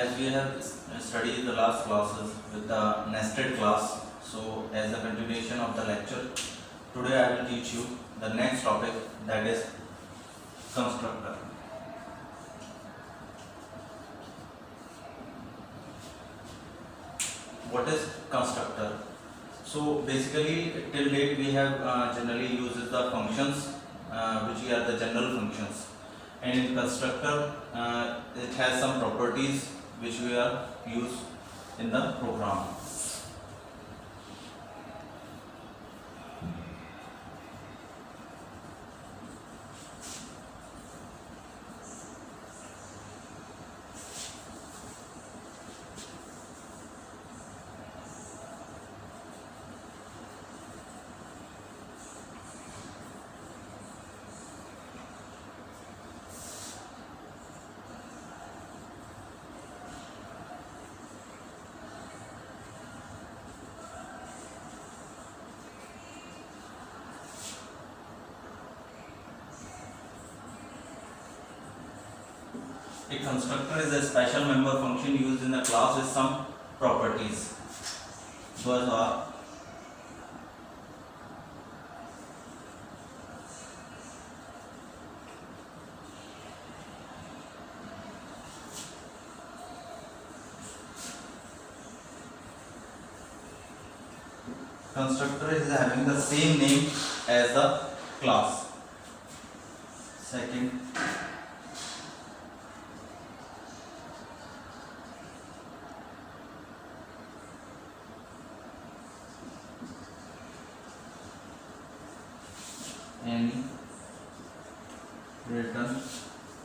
as we have studied the last classes with the nested class, so as a continuation of the lecture, today I will teach you the next topic, that is constructor. What is constructor? So basically till date we have generally used the functions which are the general functions, and in constructor it has some properties which we are used in the program. A constructor is a special member function used in a class with some properties. Those are constructor is having the same name as the class. Second, any return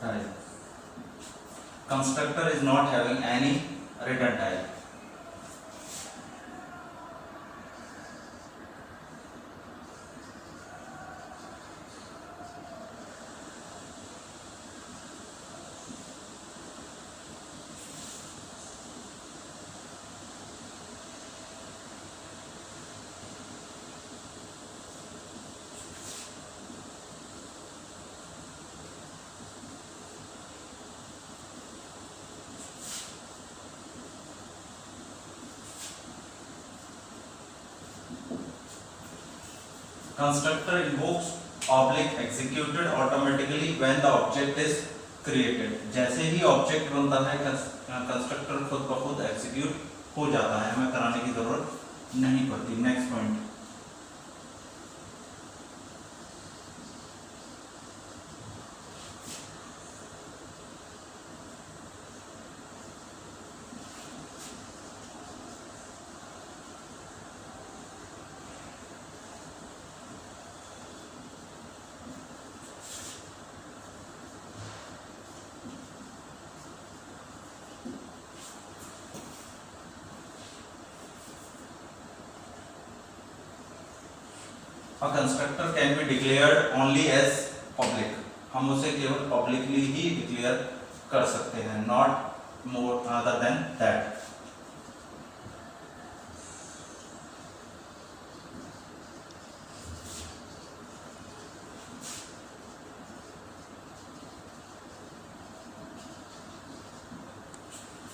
type. Constructor is not having any return type. Constructor invokes object executed automatically when the object is created. जैसे ही object बनता है constructor खुद ब खुद execute हो जाता है, हमें कराने की जरूरत नहीं पड़ती. Next point, a constructor can be declared only as public. हम उसे केवल पब्लिकली ही डिक्लेयर कर सकते हैं, not more other than that.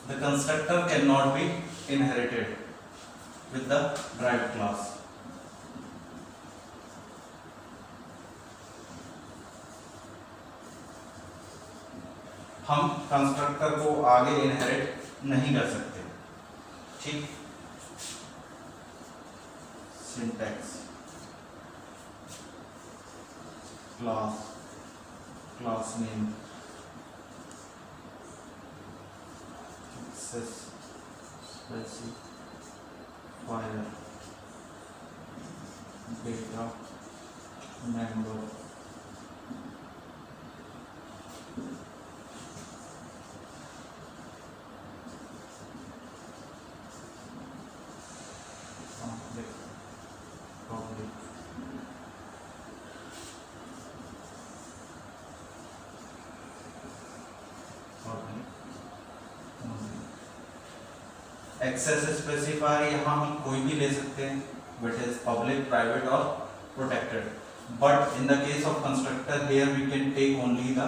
The constructor cannot be inherited with the derived class. हम कंस्ट्रक्टर को आगे इनहेरिट नहीं कर सकते. ठीक. Syntax class, class name, access specifier, data member, access specifier यहाँ हम कोई भी ले सकते हैं, विच इज पब्लिक, प्राइवेट और protected. But in the case of constructor here we can take only the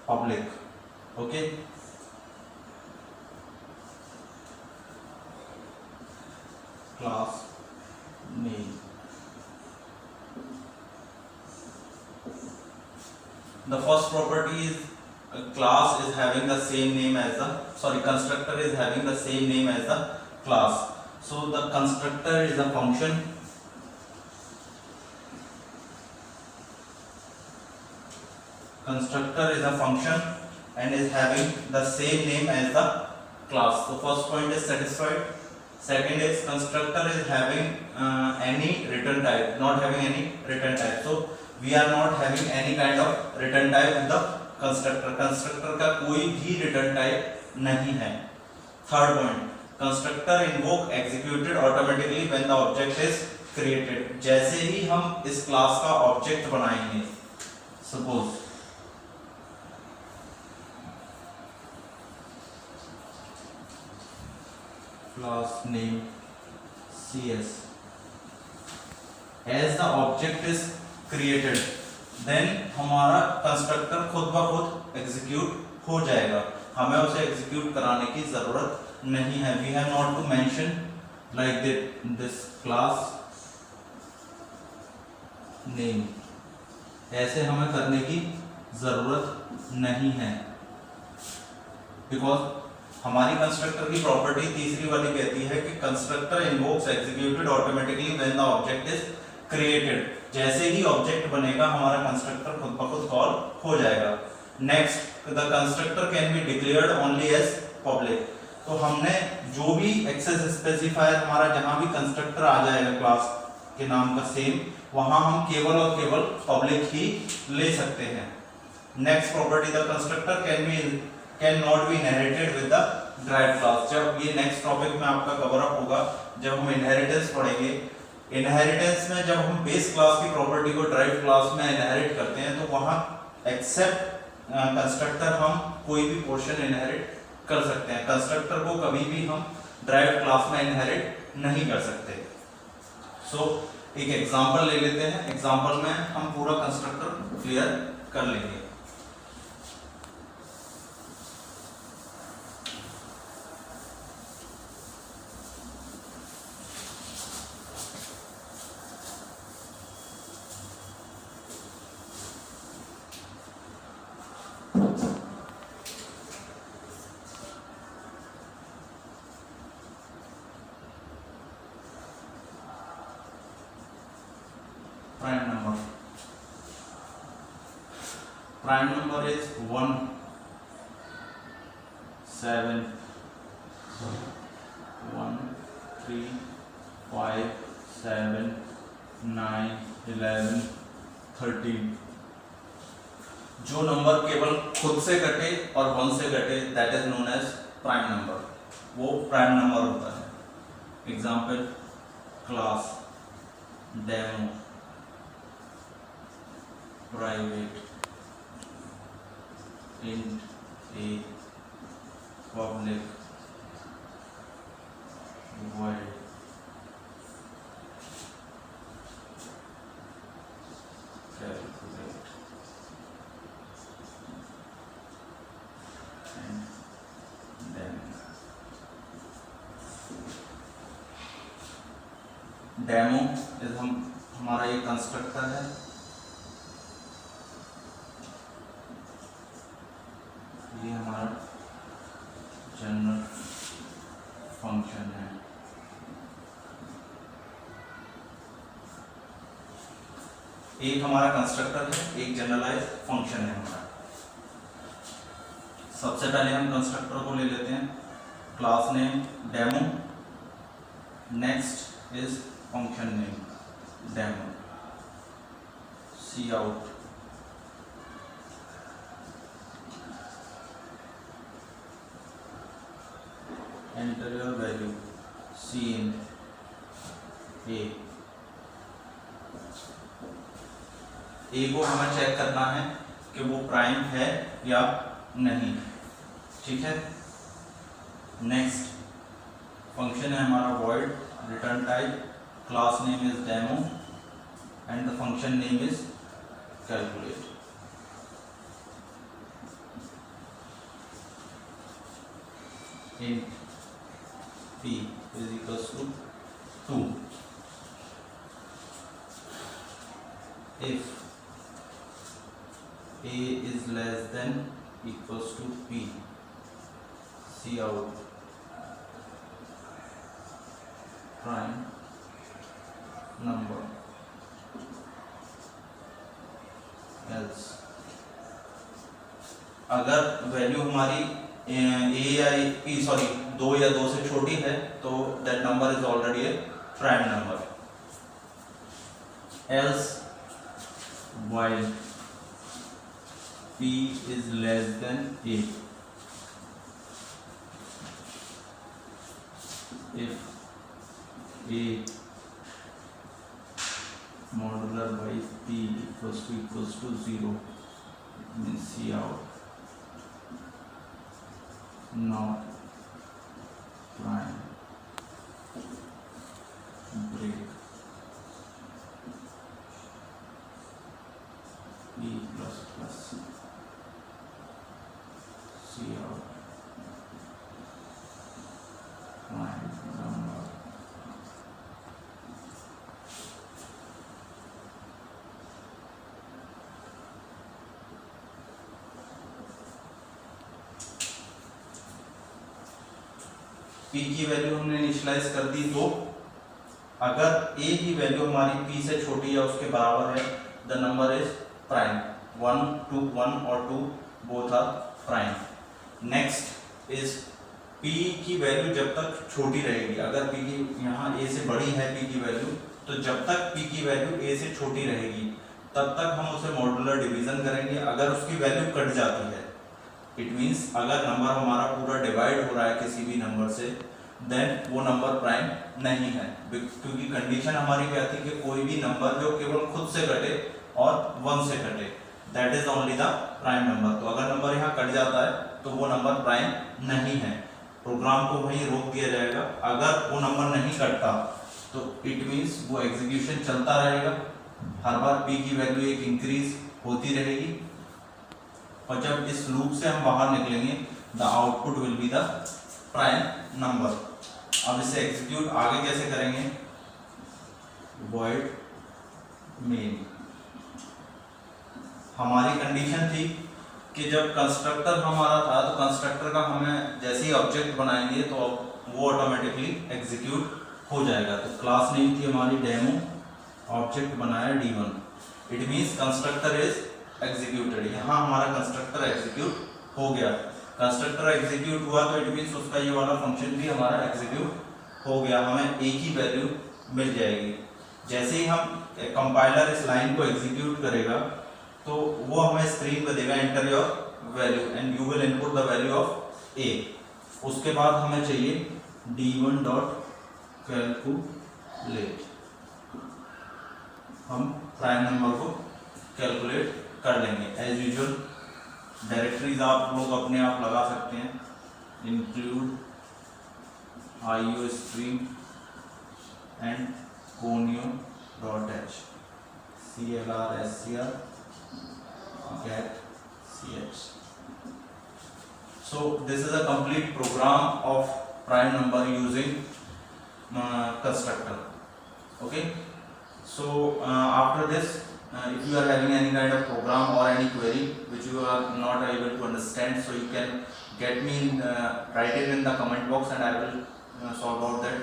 public. Okay. The first property is class is having the same name as the constructor is having the same name as the class. So the constructor is a function and is having the same name as the class. So first point is satisfied. Second is constructor is having any return type, not having any return type. So we are not having any kind of return type in the constructor. Constructor का कोई भी return type नहीं है. Third point, constructor invoke executed automatically when the object is created. जैसे ही हम इस class का object बनाएंगे, suppose class name CS, as the object is created, then हमारा कंस्ट्रक्टर खुद ब खुद एग्जीक्यूट हो जाएगा, हमें उसे एग्जीक्यूट कराने की जरूरत नहीं है. We have not to mention like this class name, ऐसे हमें करने की जरूरत नहीं है, बिकॉज हमारी कंस्ट्रक्टर की प्रॉपर्टी तीसरी वाली कहती है कि constructor invokes executed automatically when the object is created. जैसे ही ऑब्जेक्ट बनेगा हमारा कंस्ट्रक्टर खुद ब खुद कॉल हो जाएगा. Next, the constructor can be declared only as public. तो हमने जो भी एक्सेस स्पेसिफायर हमारा जहां भी कंस्ट्रक्टर आ जाएगा क्लास के नाम का सेम, वहां हम केवल और केवल पब्लिक ही ले सकते हैं. Next property, the constructor can not be inherited with the drive class. जब ये नेक्स्ट टॉपिक में आपका कवर अप होगा, जब हम इनहेरिटेंस पढ़ेंगे. इनहेरिटेंस में जब हम बेस क्लास की प्रॉपर्टी को ड्राइव क्लास में इनहेरिट करते हैं तो वहां एक्सेप्ट कंस्ट्रक्टर हम कोई भी पोर्शन इनहेरिट कर सकते हैं. कंस्ट्रक्टर को कभी भी हम ड्राइव क्लास में इनहेरिट नहीं कर सकते. सो एक एग्जांपल ले लेते हैं. एग्जांपल में हम पूरा कंस्ट्रक्टर क्लियर कर लेंगे. Prime number is 1, 7, 1, 3, 5, 7, 9, 11, 13. जो नंबर केवल खुद से घटे और 1 से घटे, that is known as prime number. वो प्राइम नंबर होता है. Example, class, demo, private, int a, public, void, calculate, and then demo is हमारा ये कंस्ट्रक्टर है. ये हमारा जनरल फंक्शन है. एक हमारा कंस्ट्रक्टर है, एक जनरलाइज फंक्शन है हमारा. सबसे पहले हम कंस्ट्रक्टर को ले लेते हैं. Class name demo, next is function name demo. Cout, enter your value, C in A. A को हमें चेक करना है कि वो प्राइम है या नहीं. ठीक है. नेक्स्ट फंक्शन है हमारा void, return type, class name is demo and the function name is calculate. int p is equals to 2. If a than equals to p, C out prime number, else अगर value हमारी ए या P sorry 2 या 2 से छोटी है तो that number is already A prime number, else while p is less than a, if a modular by p equals to 0, it means C out not prime, break e plus C out prime number, p की value हमने initialise कर दी, तो अगर a की value हमारी p से छोटी या उसके बराबर है द नंबर इज प्राइम, 1 और 2 both are prime. Next is p की वैल्यू जब तक छोटी रहेगी, अगर p की यहाँ a से बड़ी है p की वैल्यू, तो जब तक p की वैल्यू a से छोटी रहेगी तब तक हम उसे मॉड्यूलर डिवीजन करेंगे। अगर उसकी वैल्यू कट जाती है, इट मींस अगर नंबर हमारा पूरा डिवाइड हो रहा है किसी भी नंबर से, देन वो नंबर प्राइम नहीं है, क्योंकि कंडीशन हमारी क्या थी कि कोई भी नंबर जो केवल खुद से कटे और 1 से कटे, that is only the prime number. तो अगर नंबर यहाँ कट जाता है तो वो नंबर प्राइम नहीं है, प्रोग्राम को वहीं रोक दिया जाएगा। अगर वो नंबर नहीं कटता तो इट मींस वो एग्जीक्यूशन चलता रहेगा, हर बार p की वैल्यू एक इंक्रीज होती रहेगी, और जब इस लूप से हम बाहर निकलेंगे the output will be the prime number. अब इसे एग्जीक्यूट आगे कैसे करेंगे, void main, हमारी कंडीशन थी कि जब कंस्ट्रक्टर हमारा था तो कंस्ट्रक्टर का हमें जैसे ही ऑब्जेक्ट बनाएंगे तो वो ऑटोमेटिकली एग्जीक्यूट हो जाएगा। तो क्लास नेम थी हमारी डेमो, ऑब्जेक्ट बनाया d1, it means constructor is executed. यहाँ हमारा कंस्ट्रक्टर एग्जीक्यूट हो गया, कंस्ट्रक्टर एग्जीक्यूट हुआ तो इट मींस उसका ये वाला फंक्शन भी हमारा एग्जीक्यूट हो गया, हमें a की वैल्यू मिल जाएगी। जैसे ही हम कंपाइलर इस लाइन को एग्जीक्यूट करेगा तो वो हमें स्क्रीन पे देगा enter your value and you will input the value of a। उसके बाद हमें चाहिए d1 डॉट कैलकुलेट, हम प्राइम नंबर को कैलकुलेट कर लेंगे। एज यूजुअल डायरेक्टरीज आप लोग अपने आप लगा सकते हैं, include IO stream and conio dot h, CLR SCR get ch। So this is a complete program of prime number using constructor. Okay, so after this if you are having any kind of program or any query which you are not able to understand, so you can get me write it in the comment box and I will solve out that